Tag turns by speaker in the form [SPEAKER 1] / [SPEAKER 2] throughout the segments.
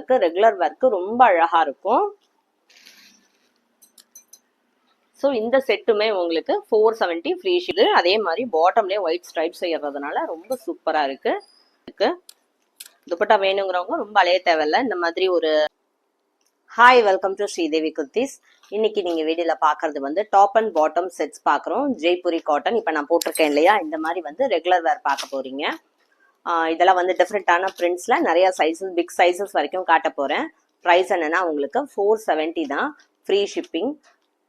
[SPEAKER 1] வேர்க்கு regular வேர்க்கு ரொம்ப அழகா இருக்கும். ஸோ இந்த செட்டுமே உங்களுக்கு 470 ஃப்ரீ ஷிப். அதே மாதிரி பாட்டம்லேயே ஒயிட் ஸ்ட்ரைப் செய்யறதுனால ரொம்ப சூப்பரா இருக்கு. துப்பட்டா வேணுங்கிறவங்க ரொம்ப அலைய தேவையில்ல. இந்த மாதிரி ஒரு hi, welcome to Sridevi kurtis. இன்னைக்கு நீங்க வீடியோல பாக்குறது வந்து டாப் அண்ட் பாட்டம் செட்ஸ் பாக்குறோம். ஜெய்ப்பூரி காட்டன். இப்ப நான் போட்டிருக்கேன் இல்லையா, இந்த மாதிரி வந்து ரெகுலர் வேர் பார்க்க போறீங்க. இதெல்லாம் வந்து டிஃப்ரெண்டான பிரிண்ட்ஸ்ல நிறைய சைஸஸ், பிக் சைஸஸ் வரைக்கும் காட்ட போறேன். ப்ரைஸ் என்னன்னா உங்களுக்கு 470 தான், ஃப்ரீ ஷிப்பிங்.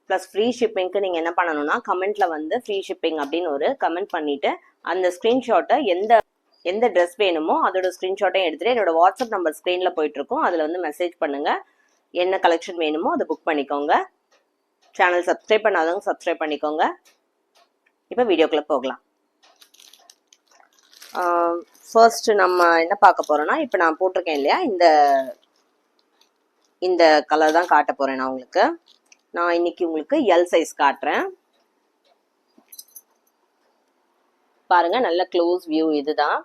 [SPEAKER 1] ப்ளஸ் ஃப்ரீ ஷிப்பிங்க்கு நீங்கள் என்ன பண்ணணும்னா கமெண்ட்ல வந்து ஃப்ரீ ஷிப்பிங் அப்படின்னு ஒரு கமெண்ட் பண்ணிட்டு அந்த ஸ்க்ரீன்ஷாட்டை எந்த ட்ரெஸ் வேணுமோ அதோட ஸ்க்ரீன்ஷாட்டையும் எடுத்துட்டு என்னோட வாட்ஸ்அப் நம்பர் ஸ்க்ரீனில் போயிட்டு இருக்கும், அதில் வந்து மெசேஜ் பண்ணுங்க. என்ன கலெக்ஷன் வேணுமோ அதை புக் பண்ணிக்கோங்க. சேனல் சப்ஸ்கிரைப் பண்ணாதவங்க சப்ஸ்கிரைப் பண்ணிக்கோங்க. இப்போ வீடியோக்குள்ள போகலாம். ஃபர்ஸ்ட் நம்ம என்ன பார்க்க போறோம்னா, இப்போ நான் போட்டிருக்கேன் இல்லையா, இந்த கலர் தான் காட்ட போறேன் நான் உங்களுக்கு. நான் இன்னைக்கு உங்களுக்கு எல் சைஸ் காட்டுறேன். பாருங்க, நல்ல க்ளோஸ் வியூ. இதுதான்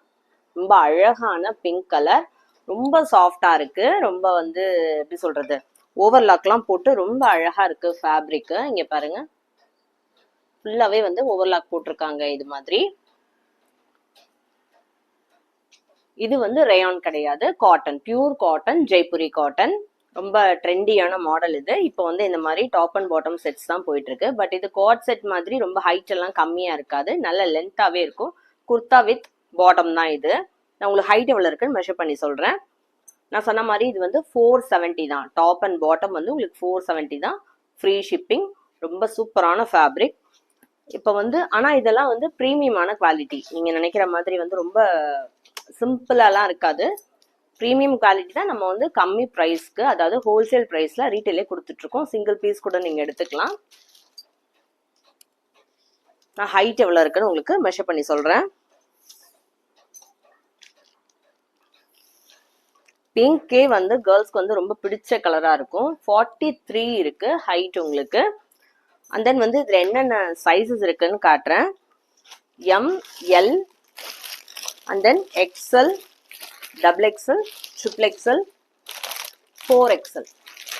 [SPEAKER 1] ரொம்ப அழகான பிங்க் கலர், ரொம்ப சாஃப்டா இருக்கு. ரொம்ப வந்து எப்படி சொல்றது, ஓவர்லாக்லாம் போட்டு ரொம்ப அழகா இருக்கு ஃபேப்ரிக். இங்க பாருங்க, ஃபுல்லாவே வந்து ஓவர்லாக் போட்டிருக்காங்க. இது மாதிரி இது வந்து ரேயான் கிடையாது, cotton, pure cotton, Jaipuri cotton. ரொம்ப ட்ரெண்டியான மாடல் இது. இப்போ வந்து இந்த மாதிரி டாப் அண்ட் பாட்டம் செட்ஸ் தான் போயிட்டு இருக்கு. பட் இது காட் செட் மாதிரி ரொம்ப ஹைட் எல்லாம் கம்மியா இருக்காது, நல்ல லென்த்தாவே இருக்கும். குர்தா வித் பாட்டம் தான் இது. நான் உங்களுக்கு ஹைட் எவ்வளவு இருக்குன்னு மெஷர் பண்ணி சொல்றேன். நான் சொன்ன மாதிரி இது வந்து 470 தான். டாப் அண்ட் பாட்டம் வந்து உங்களுக்கு 470 தான், ஃப்ரீ ஷிப்பிங். ரொம்ப சூப்பரான ஃபேப்ரிக். இப்போ வந்து ஆனால் இதெல்லாம் வந்து ப்ரீமியமான குவாலிட்டி. நீங்கள் நினைக்கிற மாதிரி வந்து ரொம்ப சிம்பிளாலாம் இருக்காது. ப்ரீமியம் குவாலிட்டி தான். நம்ம வந்து கம்மி ப்ரைஸ்க்கு, அதாவது ஹோல்சேல் ப்ரைஸில் ரீட்டைலே கொடுத்துட்ருக்கோம். சிங்கிள் பீஸ் கூட நீங்கள் எடுத்துக்கலாம். நான் ஹைட் எவ்வளோ இருக்குன்னு உங்களுக்கு மெஷர் பண்ணி சொல்கிறேன். பிங்கே வந்து கேர்ள்ஸ்க்கு வந்து ரொம்ப பிடிச்ச கலராக இருக்கும். 43 இருக்கு ஹைட் உங்களுக்கு. அண்ட் தென் வந்து இதில் என்னென்ன சைஸஸ் இருக்குன்னு காட்டுறேன். M, L, and then XL, double XL, triple XL, 4XL.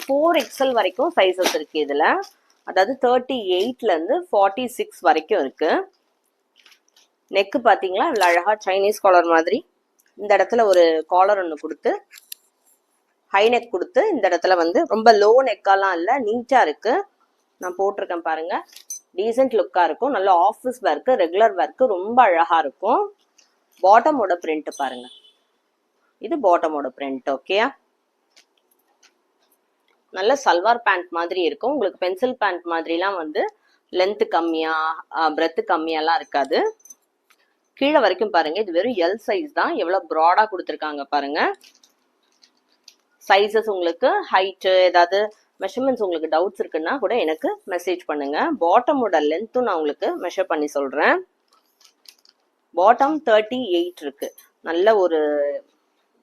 [SPEAKER 1] 4XL வரைக்கும் சைஸஸ் இருக்கு இதில். அதாவது 38லேருந்து 46 வரைக்கும் இருக்கு. நெக்கு பார்த்தீங்களா, இவ்வளோ அழகாக சைனீஸ் காலர் மாதிரி. இந்த இடத்துல ஒரு காலர் ஒன்று கொடுத்து ஹை நெக் கொடுத்து, இந்த இடத்துல வந்து ரொம்ப லோ நெக்காலாம் இல்லை, நீட்டாக இருக்கு. நான் போட்டிருக்கேன் பாருங்க, டீசென்ட் லுக்காக இருக்கும். நல்ல ஆஃபீஸ் ஒர்க்கு, ரெகுலர் ஒர்க்கு, ரொம்ப அழகாக இருக்கும். பாட்டமோட பிரிண்ட் பாருங்க, இது பாட்டமோட பிரிண்ட். ஓகே, நல்ல சல்வார் பேண்ட் மாதிரி இருக்கும் உங்களுக்கு. பென்சில் பேண்ட் மாதிரிலாம் வந்து லென்த் கம்மியா, பிரெத் கம்மியாலாம் இருக்காது. கீழே வரைக்கும் பாருங்க, இது வெறும் எல் சைஸ் தான். எவ்வளவு ப்ராடா கொடுத்துருக்காங்க பாருங்க. சைஸஸ் உங்களுக்கு ஹைட்டு ஏதாவது மெஷர்மெண்ட்ஸ் உங்களுக்கு டவுட்ஸ் இருக்குன்னா கூட எனக்கு மெசேஜ் பண்ணுங்க. பாட்டமோட லென்த்தும் நான் உங்களுக்கு மெஷர் பண்ணி சொல்றேன். பாட்டம் 38 இருக்கு.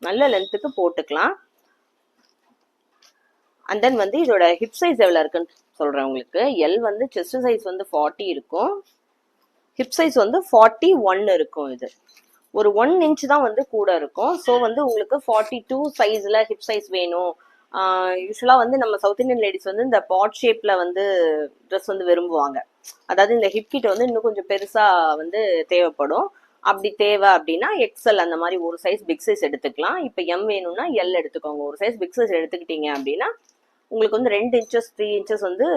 [SPEAKER 1] நல்ல லென்த்துக்கு போட்டுக்கலாம். அண்ட் தென் வந்து இதோட ஹிப் சைஸ் எவ்வளோ இருக்குன்னு சொல்றேன் உங்களுக்கு. எல் வந்து செஸ்ட் சைஸ் வந்து 40 இருக்கும், ஹிப் சைஸ் வந்து 41 இருக்கும். இது ஒரு 1 இன்ச் தான் வந்து கூட இருக்கும். ஸோ வந்து உங்களுக்கு 42 சைஸ்ல ஹிப் சைஸ் வேணும். யூஸ்வலாக வந்து நம்ம சவுத் இந்தியன் லேடிஸ் வந்து இந்த பாட் ஷேப்ல வந்து ட்ரெஸ் வந்து விரும்புவாங்க. அதாவது இந்த ஹிப் கிட்ட வந்து இன்னும் கொஞ்சம் பெருசா வந்து தேவைப்படும். அப்படி தேவை அப்படின்னா எக்ஸ்எல் அந்த மாதிரி ஒரு சைஸ் பிக் சைஸ் எடுத்துக்கலாம். இப்போ எம் வேணும்னா எல் எடுத்துக்கோங்க. ஒரு சைஸ் பிக் சைஸ் எடுத்துக்கிட்டீங்க அப்படின்னா உங்களுக்கு வந்து 2 இன்ச்சஸ் 3 இன்ச்சஸ் வந்து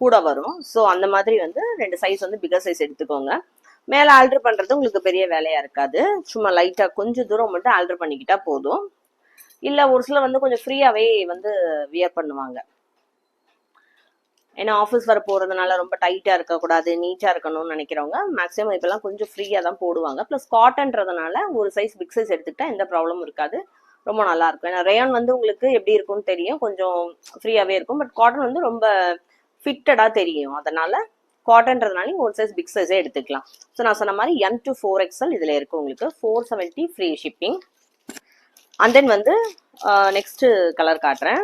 [SPEAKER 1] கூட வரும். ஸோ அந்த மாதிரி வந்து 2 சைஸ் வந்து பிகர் சைஸ் எடுத்துக்கோங்க. மேலே ஆல்டர் பண்ணுறது உங்களுக்கு பெரிய வேலையாக இருக்காது. சும்மா லைட்டாக கொஞ்சம் தூரம் மட்டும் ஆல்டர் பண்ணிக்கிட்டா போதும். இல்லை ஒரு சிலர் வந்து கொஞ்சம் ஃப்ரீயாகவே வந்து வியர் பண்ணுவாங்க. ஏன்னா ஆஃபீஸ் வர போகிறதுனால ரொம்ப டைட்டாக இருக்கக்கூடாது, நீட்டாக இருக்கணும்னு நினைக்கிறவங்க மேக்ஸிமம் இப்போலாம் கொஞ்சம் ஃப்ரீயாக தான் போடுவாங்க. ப்ளஸ் காட்டன்றதுனால ஒரு சைஸ் பிக் சைஸ் எடுத்துக்கிட்டா எந்த ப்ராப்ளமும் இருக்காது, ரொம்ப நல்லா இருக்கும். ஏன்னா ரேயான் வந்து உங்களுக்கு எப்படி இருக்கும்னு தெரியும், கொஞ்சம் ஃப்ரீயாகவே இருக்கும். பட் காட்டன் வந்து ரொம்ப ஃபிட்டடாக தெரியும். அதனால காட்டன்றதுனால ஒரு சைஸ் பிக் சைஸே எடுத்துக்கலாம். ஸோ நான் சொன்ன மாதிரி M to 4XL இதில் இருக்கு உங்களுக்கு. 470 ஃப்ரீ ஷிப்பிங். அண்ட் தென் வந்து நெக்ஸ்ட் கலர் காட்டுறேன்.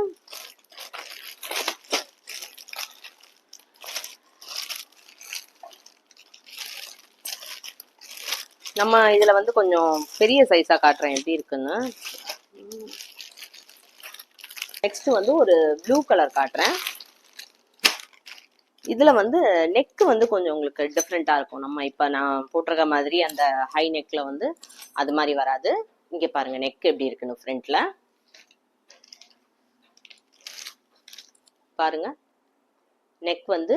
[SPEAKER 1] நம்ம இதில் வந்து கொஞ்சம் பெரிய சைஸாக காட்டுறேன் எப்படி இருக்குன்னு. நெக்ஸ்ட் வந்து ஒரு ப்ளூ கலர் காட்டுறேன். இதுல வந்து நெக் வந்து கொஞ்சம் உங்களுக்கு டிஃப்ரெண்டா இருக்கும். நம்ம இப்ப நான் போட்டிருக்க மாதிரி அந்த ஹை நெக்ல வந்து அது மாதிரி வராது. இங்க பாருங்க நெக் எப்படி இருக்குன்னு ஃப்ரண்ட்ல பாருங்க. நெக் வந்து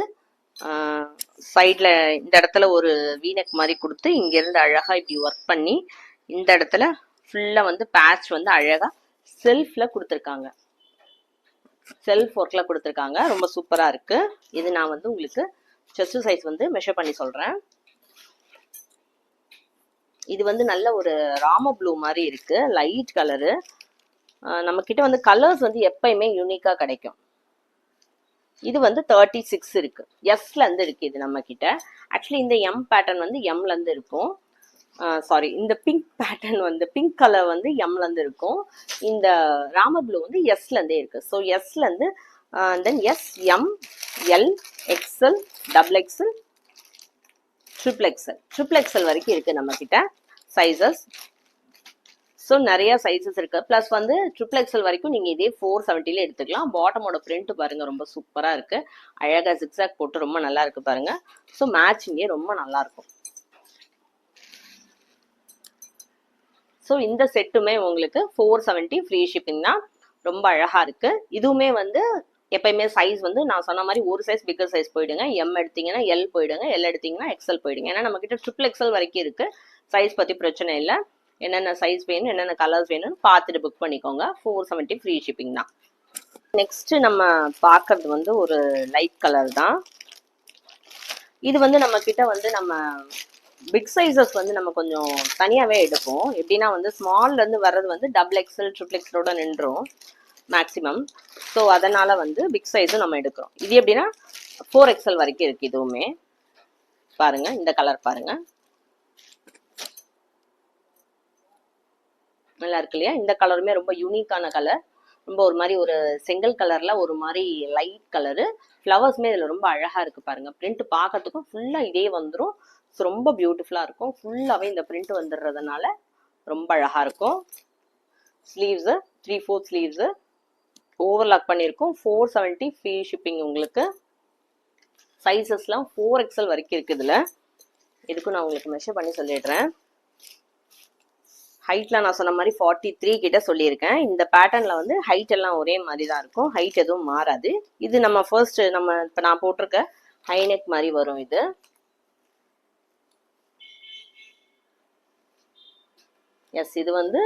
[SPEAKER 1] சைட்ல இந்த இடத்துல ஒரு வீநெக் மாதிரி கொடுத்து இங்க இருந்து அழகா இப்படி ஒர்க் பண்ணி இந்த இடத்துல ஃபுல்லா வந்து பேட்ச் வந்து அழகா செல்ஃப்ல கொடுத்துருக்காங்க. செல்ஃப் ஒர்க்ல கொடுத்துருக்காங்க. ரொம்ப சூப்பரா இருக்கு. இது நான் வந்து உங்களுக்கு செஸ்ட் சைஸ் வந்து மெஷர் பண்ணி சொல்றேன். இது வந்து நல்ல ஒரு ராம ப்ளூ மாதிரி இருக்கு, லைட் கலரு. நம்ம கிட்ட வந்து கலர்ஸ் வந்து எப்பயுமே யூனிக்கா கிடைக்கும். இது வந்து 36 இருக்கு, எஸ்ல இருந்து இருக்கு இது நம்ம கிட்ட. ஆக்சுவலி இந்த எம் பேட்டர்ன் வந்து எம்ல இருந்து இருக்கும். சாரி, இந்த பிங்க் பேட்டர்ன் வந்து பிங்க் கலர் வந்து எம்ல இருந்து இருக்கும். இந்த ராம ப்ளூ வந்து எஸ்ல இருந்தே இருக்கு. ஸோ எஸ்ல இருந்து then S, M, L, XL, double XL, triple XL வரைக்கும் இருக்கு நம்ம கிட்ட சைசஸ். ஸோ நிறைய சைசஸ் இருக்கு. பிளஸ் வந்து ட்ரிபிள் எக்ஸ்எல் வரைக்கும் நீங்க இதே 470ல எடுத்துக்கலாம். பாட்டமோட பிரிண்ட் பாருங்க ரொம்ப சூப்பரா இருக்கு. அழகா ஜிக்ஸாக் போட்டு ரொம்ப நல்லா இருக்கு பாருங்க. ஸோ மேட்சிங்கே ரொம்ப நல்லா இருக்கும். ஸோ இந்த செட்டுமே உங்களுக்கு 470 ஃப்ரீ ஷிப்பிங் தான். ரொம்ப அழகா இருக்கு. இதுவுமே வந்து எப்பயுமே சைஸ் வந்து நான் சொன்ன மாதிரி ஒரு சைஸ் பிக்கர் சைஸ் போயிடுங்க. எம் எடுத்தீங்கன்னா எல் போயிடுங்க, எல் எடுத்தீங்கன்னா எக்ஸ்எல் போயிடுங்க. ஏன்னா நம்ம கிட்ட ட்ரிபிள் எக்ஸ்எல் வரைக்கும் இருக்கு. சைஸ் பத்தி பிரச்சனை இல்லை. என்னென்ன சைஸ் வேணும், என்னென்ன கலர்ஸ் வேணும்னு பார்த்துட்டு புக் பண்ணிக்கோங்க. 470 ஃப்ரீ ஷிப்பிங் தான். நெக்ஸ்ட் நம்ம பார்க்கறது வந்து ஒரு லைட் கலர் தான். இது வந்து நம்ம கிட்ட வந்து நம்ம பிக் சைஸஸ் வந்து நம்ம கொஞ்சம் தனியாவே எடுப்போம். எப்படின்னா வந்து ஸ்மால்ல இருந்து வர்றது வந்து டபுள் எக்ஸ்எல் ட்ரிபிள் எக்ஸ்எலோட நின்றோம் மேக்ஸிமம். ஸோ அதனால வந்து பிக் சைஸும் நம்ம எடுக்கிறோம். இது எப்படின்னா 4XL வரைக்கும் இருக்கு. இதுவுமே பாருங்க, இந்த கலர் பாருங்க நல்லா இருக்கு இல்லையா? இந்த கலருமே ரொம்ப யூனிக்கான கலர். ரொம்ப ஒரு மாதிரி ஒரு செங்கல் கலர்ல ஒரு மாதிரி லைட் கலரு. ஃப்ளவர்ஸ்மே இதுல ரொம்ப அழகா இருக்கு பாருங்க. பிரிண்ட் பார்க்கறதுக்கும் ஃபுல்லா இதே வந்துடும். ஸோ ரொம்ப பியூட்டிஃபுல்லா இருக்கும். ஃபுல்லாவே இந்த பிரிண்ட் வந்துடுறதுனால ரொம்ப அழகா இருக்கும். ஸ்லீவ்ஸ் 3/4 ஸ்லீவ்ஸ் ஓவர்லாக் பண்ணியிருக்கோம். 470 ஃப்ரீ ஷிப்பிங் உங்களுக்கு. சைஸஸ்லாம் 4XL வரைக்கும் இருக்கு இதுல. இதுக்கும் நான் உங்களுக்கு மெஷர் பண்ணி சொல்லிடுறேன். ஹைட்ல நான் சொன்ன மாதிரி 43 கிட்ட சொல்லியிருக்கேன். இந்த பேட்டர்ன்ல வந்து ஹைட் எல்லாம் ஒரே மாதிரி தான் இருக்கும். ஹைட் எதுவும் மாறாது. இது நம்ம ஃபர்ஸ்ட் நம்ம இப்ப நான் போட்டிருக்க ஹைநெக் மாதிரி வரும் இது. எஸ், இது வந்து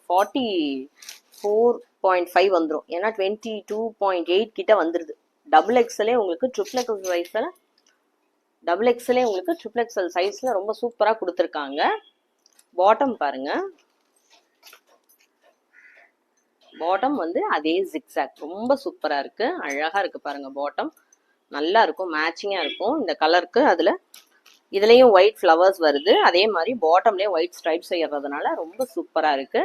[SPEAKER 1] 44.5 வந்துடும். ஏன்னா 22.8 கிட்ட வந்துருது. டபுள் எக்ஸ்எல்லே உங்களுக்கு ட்ரிபிள் எக்ஸ்எல் சைஸ்ல டபுள் எக்ஸ்எல்லே உங்களுக்கு ட்ரிபிள் எக்ஸ்எல் சைஸ்ல ரொம்ப சூப்பரா கொடுத்துருக்காங்க. பாட்டம் பாருங்க. பாட்டம் வந்து அதே ஜிக்ஸாக் ரொம்ப சூப்பரா இருக்கு. அழகா இருக்கு பாருங்க. பாட்டம் நல்லா இருக்கும், மேட்சிங்கா இருக்கும் இந்த கலருக்கு. இதுலயும் ஒயிட் ஃப்ளவர்ஸ் வருது. அதே மாதிரி பாட்டம்லயும் ஒயிட் ஸ்ட்ரைப்ஸ் செய்யறதுனால ரொம்ப சூப்பரா இருக்கு.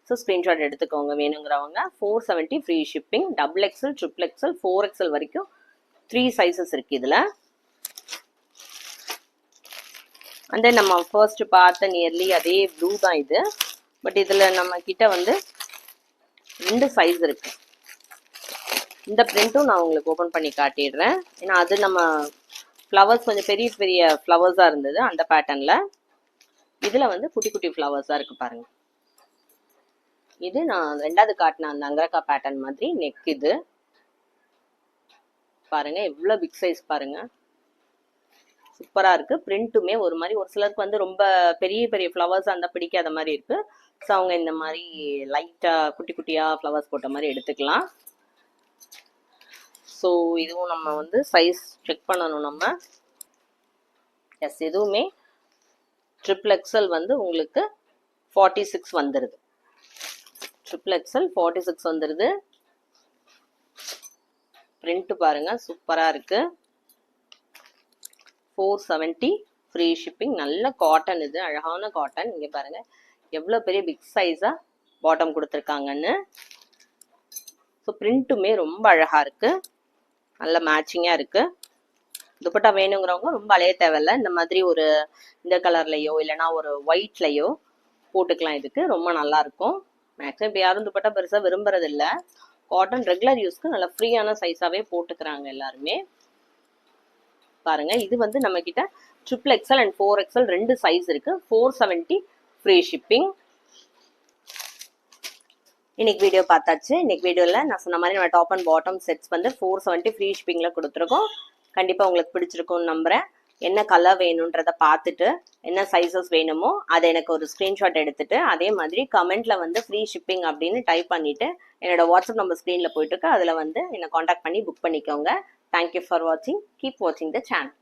[SPEAKER 1] ஸோ ஸ்கிரீன்ஷாட் எடுத்துக்கோங்க வேணுங்கிறவங்க. 470 free shipping. Double XL, triple XL, 4XL வரைக்கும் 3 சைசஸ் இருக்கு இதுல. அண்ட் தென் நம்ம ஃபர்ஸ்ட் பார்த்த நியர்லி அதே ப்ளூ தான் இது. பட் இதுல நம்ம கிட்ட வந்து 2 சைஸ் இருக்கு. இந்த பிரிண்ட்டும் நான் உங்களுக்கு ஓபன் பண்ணி காட்டிடுறேன். ஏன்னா அது நம்ம ஃப்ளவர்ஸ் கொஞ்சம் பெரிய பெரிய ஃப்ளவர்ஸா இருந்தது அந்த பேட்டர்ன்ல. இதுல வந்து குட்டி குட்டி ஃப்ளவர்ஸா இருக்கு பாருங்க. இது நான் ரெண்டாவது காட்டின அந்த அங்கரக்கா பேட்டர்ன் மாதிரி நெக். இது பாருங்க எவ்வளவு பிக் சைஸ் பாருங்க. சூப்பரா இருக்கு. பிரிண்ட்டுமே ஒரு மாதிரி ஒரு சிலருக்கு வந்து ரொம்ப பெரிய பெரிய ஃப்ளவர்ஸ் அந்த பிடிக்காத மாதிரி இருக்கு. ஸோ அவங்க இந்த மாதிரி லைட்டா குட்டி குட்டியா ஃப்ளவர்ஸ் போட்ட மாதிரி எடுத்துக்கலாம். ஸோ இதுவும் நம்ம வந்து சைஸ் செக் பண்ணணும் நம்ம. எஸ், இதுவுமே ட்ரிபிள் எக்ஸ்எல் வந்து உங்களுக்கு 46 வந்துருது. ட்ரிபிள் எக்ஸ்எல் 46 வந்துருது. பிரிண்ட் பாருங்க சூப்பரா இருக்கு. 470 ஃப்ரீ ஷிப்பிங். நல்ல காட்டன், இது அழகான காட்டன். இங்க பாருங்க எவ்வளவு பெரிய பிக் சைஸா பாட்டம் கொடுத்துருக்காங்கன்னு. ஸோ பிரிண்ட்டுமே ரொம்ப அழகா இருக்கு, நல்ல மேட்சிங்கா இருக்கு. துப்பட்டா வேணுங்கிறவங்க ரொம்ப அலைய தேவையில்ல. இந்த மாதிரி ஒரு இந்த கலர்லயோ இல்லைன்னா ஒரு ஒயிட்லயோ போட்டுக்கலாம். இதுக்கு ரொம்ப நல்லா இருக்கும். மேக்ஸிமம் இப்போ யாரும் துப்பட்டா பெருசா விரும்புறது இல்லை. காட்டன் ரெகுலர் யூஸ்க்கு நல்ல ஃப்ரீயான சைஸாவே போட்டுக்கிறாங்க எல்லாருமே. பாருங்க இது வந்து நம்ம கிட்ட XXL அண்ட் 4XL 2 சைஸ் இருக்கு. 470 ஃப்ரீ ஷிப்பிங். இன்னைக்கு வீடியோ பார்த்தாச்சு. இன்னைக்கு வீடியோல நான் சொன்ன மாதிரி நம்ம டாப் அண்ட் பாட்டம் செட்ஸ் வந்து 470 ஃப்ரீ ஷிப்பிங்ல கொடுத்துருக்கோம். கண்டிப்பா உங்களுக்கு பிடிச்சிருக்கும்னு நம்புறேன். என்ன கலர் வேணும்ன்றத பார்த்துட்டு என்ன சைஸஸ் வேணுமோ அதை எனக்கு ஒரு ஸ்கிரீன்ஷாட் எடுத்துட்டு அதே மாதிரி கமெண்ட்ல வந்து ஃப்ரீ ஷிப்பிங் அப்படின்னு டைப் பண்ணிட்டு என்னோட வாட்ஸ்அப் நம்பர் ஸ்க்ரீன்ல போயிட்டு இருக்கு, அதுல வந்து என்னை காண்டாக்ட் பண்ணி புக் பண்ணிக்கோங்க. தேங்க்யூ ஃபார் வாட்சிங். கீப் வாட்சிங் த சேனல்.